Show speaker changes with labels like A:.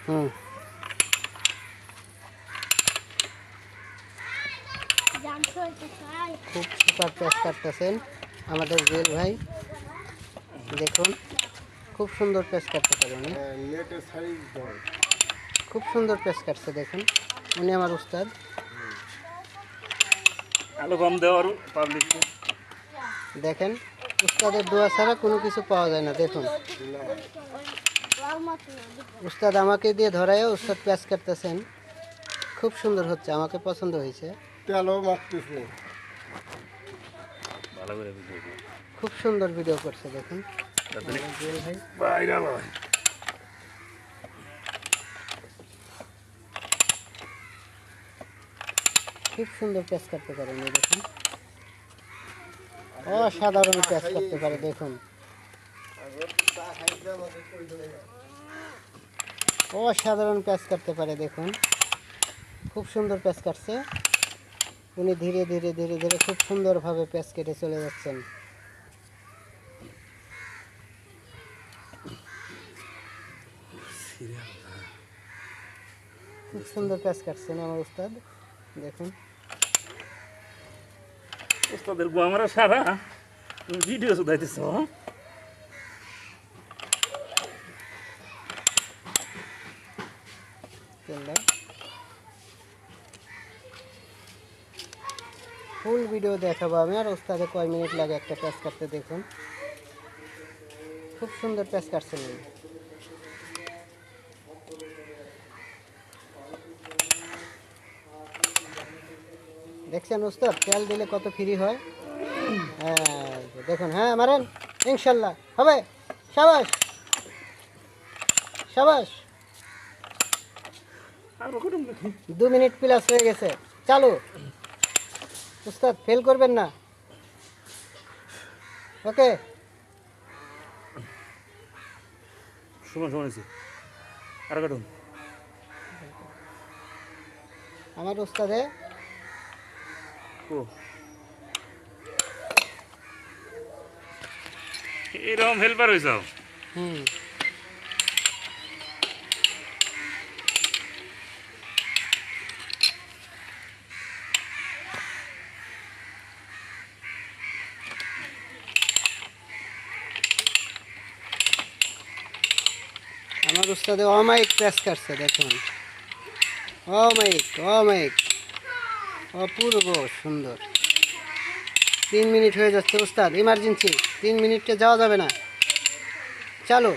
A: হুম খুব সুপার পেঁয়াজ কাটতেছেন আমাদের জুয়েল ভাই। দেখুন খুব সুন্দর পেঁয়াজ কাটতে পারে উনি, খুব সুন্দর পেঁয়াজ কাটছে। দেখুন উনি আমার উস্তাদ।
B: আলো কম দেওয়ার পাবলিককে
A: দেখেন উস্তাদের দোয়া ছাড়া কোনো কিছু পাওয়া যায় না। দেখুন উস্তাদ আমাকে দিয়ে ধরায় উস্তাদ পেঁয়াজ কাটতেছেন, খুব সুন্দর হচ্ছে, আমাকে পছন্দ হয়েছে।
C: তেলও মাখতেছে,
B: ভালো করে ভিডিও
A: খুব সুন্দর ভিডিও করছে। দেখুন জুয়েল ভাই
B: ভাইরাল হয়।
A: খুব সুন্দর পেঁয়াজ কাটতে পারে উনি। দেখুন অসাধারণ পেঁয়াজ কাটতে পারে। দেখুন অসাধারণ পেঁয়াজ কাটতে পারে। দেখুন খুব সুন্দর পেঁয়াজ কাটছে উনি, ধীরে ধীরে ধীরে ধীরে খুব সুন্দরভাবে পেঁয়াজ কেটে চলে যাচ্ছেন। খুব সুন্দর পেঁয়াজ কাটছেন আমার উস্তাদ। দেখুন
B: ওস্তাদের গোয়ামারা সারা ভিডিও শুধাইতেছ।
A: ফুল ভিডিও দেখাবো আমি, আর ওস্তাদে কয় মিনিট লাগে একটা পেঁয়াজ কাটতে। দেখুন খুব সুন্দর পেঁয়াজ কাটছেন উনি। দেখছেন উস্তাদ তেল দিলে কত ফ্রি হয়। হ্যাঁ দেখুন, হ্যাঁ মারেন, ইনশাল্লাহ হবে। সাবাস সাবাস, 2 মিনিট প্লাস হয়ে গেছে। চালু উস্তাদ, ফেল করবেন না। ওকে
B: সময় আর কাটুন।
A: আমার উস্তাদে
B: এরকম হেল্পার হয়েছ।
A: হুম আমার উস্তাদে অমায়িক পেঁয়াজ কাটছে। দেখুন অমায়িক অমায়িক অপূর্ব সুন্দর। 3 মিনিট হয়ে যাচ্ছে উস্তাদ, ইমার্জেন্সি 3 মিনিটে যাওয়া যাবে না। চালু।